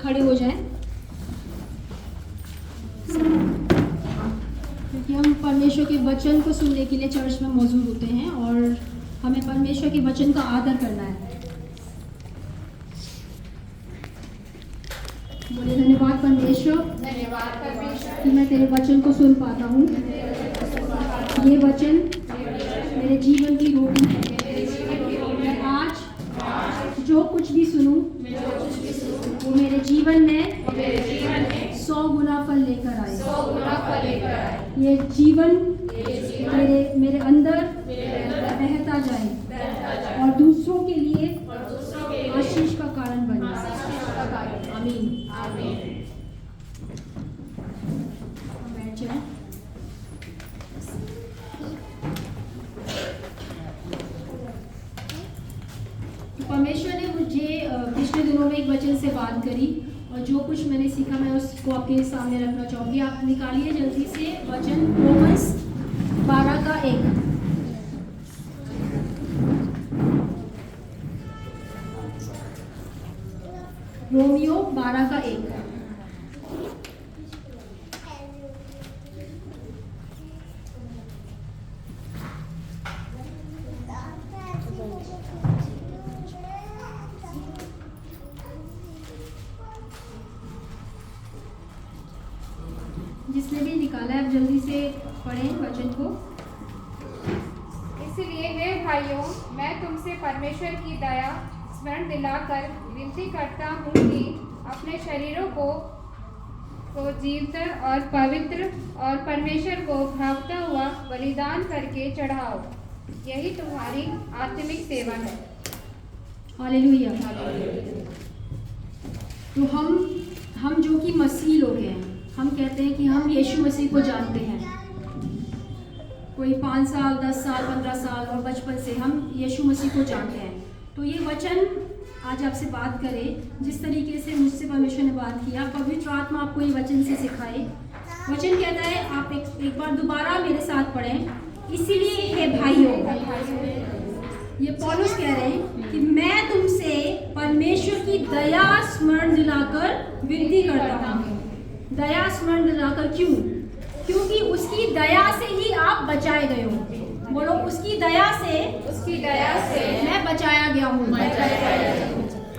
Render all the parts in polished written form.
खड़े हो जाएं, क्योंकि हम परमेश्वर के वचन को सुनने के लिए चर्च में मौजूद होते हैं और हमें परमेश्वर के वचन का आदर करना है। बोले धन्यवाद परमेश्वर कि मैं तेरे वचन को सुन पाता हूँ। ये वचन मेरे जीवन की रोटी है। मैं आज जो कुछ भी सुनूं वो मेरे जीवन में 100 गुना फल लेकर आए। ये जीवन मेरे अंदर बहता जाए और दूसरों के लिए आशीष का कारण बने। आमीन। बैठ जाएं। परमेश्वर ने मुझे पिछले दिनों में एक वचन से बात करी और जो कुछ मैंने सीखा मैं उसको आपके सामने रखना चाहूँगी। आप निकालिए जल्दी से वचन रोमन्स 12:1। रोमियो 12:1। जिसने भी निकाला है आप जल्दी से पढ़ें वचन को। इसलिए हे भाइयों, मैं तुमसे परमेश्वर की दया स्मरण दिलाकर विनती करता हूँ कि अपने शरीरों को जीवित और पवित्र और परमेश्वर को भावता हुआ बलिदान करके चढ़ाओ, यही तुम्हारी आत्मिक सेवा है। हालेलुया। तो हम जो कि मसीह लोग हैं, हम कहते हैं कि हम यीशु मसीह को जानते हैं। कोई 5 साल 10 साल 15 साल और बचपन से हम यीशु मसीह को जानते हैं। तो ये वचन आज आपसे बात करें, जिस तरीके से मुझसे परमेश्वर ने बात किया, पवित्र आत्मा आपको ये वचन से सिखाए। वचन कहता है, आप एक बार दोबारा मेरे साथ पढ़ें। इसीलिए हे भाइयों, ये पौलुस कह रहे हैं कि मैं तुमसे परमेश्वर की दया स्मरण दिलाकर विनती करता हूँ। दया स्मरण दिलाकर क्यों? क्योंकि उसकी दया से ही आप बचाए गए हो। बोलो, उसकी दया से मैं बचाया गया हूँ।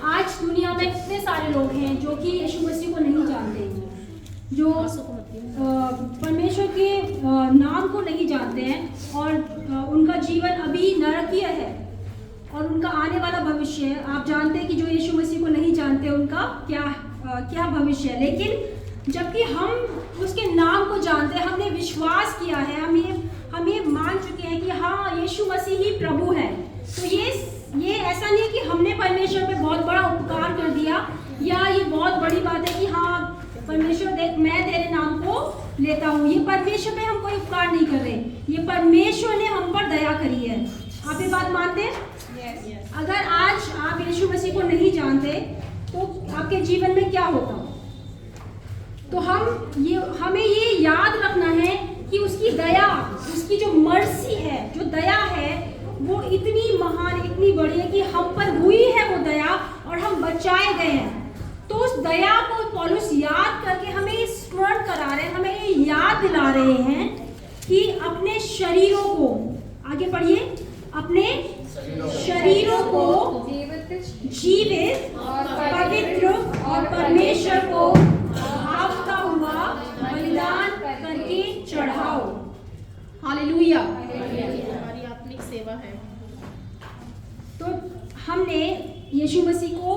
आज दुनिया में कितने सारे लोग हैं जो कि यीशु मसीह को नहीं जानते, जो परमेश्वर के नाम को नहीं जानते हैं और उनका जीवन अभी नरकीय है और उनका आने वाला भविष्य है। आप जानते हैं कि जो यीशु मसीह को नहीं जानते उनका क्या भविष्य है। लेकिन जबकि हम उसके नाम को जानते हैं, हमने विश्वास किया है, हम ये मान चुके हैं कि हाँ, यीशु मसीह ही प्रभु है। तो ये ऐसा नहीं कि हमने परमेश्वर पे बहुत बड़ा उपकार कर दिया या ये बहुत बड़ी बात है कि हाँ परमेश्वर देख, मैं तेरे नाम को लेता हूँ। ये परमेश्वर पे हम कोई उपकार नहीं कर रहे, ये परमेश्वर ने हम पर दया करी है। आप ये बात मानते हैं? अगर आज आप यीशु मसीह को नहीं जानते तो आपके जीवन में क्या होता? तो हमें ये याद रखना है कि उसकी दया, उसकी जो मर्सी है, जो दया है, वो इतनी महान, इतनी बड़ी है कि हम पर हुई है वो दया और हम बचाए गए हैं। तो उस दया को पौलुस याद करके हमें ये स्मरण करा रहे हैं, हमें ये याद दिला रहे हैं कि अपने शरीरों को, आगे पढ़िए, अपने शरीरों को जीवित और पवित्र और परमेश्वर को भावता हुआ बलिदान करके चढ़ाओ। हालेलुया। हमारी आत्मिक सेवा है। तो हमने यीशु मसीह को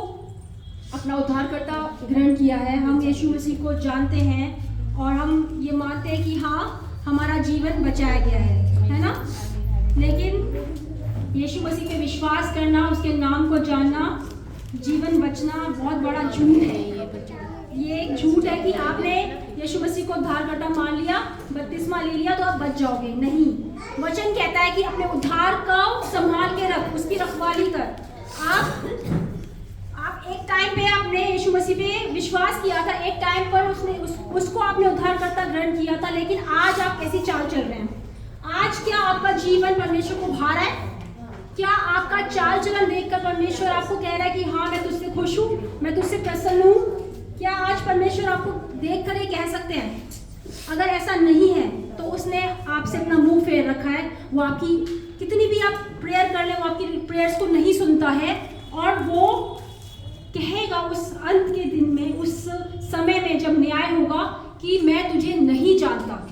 अपना उद्धारकर्ता ग्रहण किया है, हम यीशु मसीह को जानते हैं और हम ये मानते हैं कि हाँ, हमारा जीवन बचाया गया है ना। लेकिन यीशु मसीह पे विश्वास करना, उसके नाम को जानना, जीवन बचना बहुत बड़ा झूठ है। ये एक झूठ है कि आपने यीशु मसीह को उद्धारकर्ता मान लिया, बपतिस्मा ले लिया तो आप बच जाओगे। नहीं, वचन कहता है कि अपने उद्धार को संभाल के रख, उसकी रखवाली कर। आप एक टाइम पे आपने यीशु मसीह पे विश्वास किया था, एक टाइम पर उसको आपने उद्धारकर्ता ग्रहण किया था, लेकिन आज आप कैसी चाल चल रहे हैं? आज क्या आपका जीवन परमेश्वर को भा रहा है? क्या आपका चाल चलन देखकर परमेश्वर आपको कह रहा है कि हाँ, मैं तुझसे खुश हूँ, मैं तुझसे प्रसन्न हूँ? क्या आपसे अपना मुंह फेर रखा है, वो आपकी कितनी भी आप प्रेयर कर लें वो आपकी प्रेयर्स को नहीं सुनता है, और वो कहेगा उस अंत के दिन में, उस समय में जब न्याय होगा कि मैं तुझे नहीं जानता।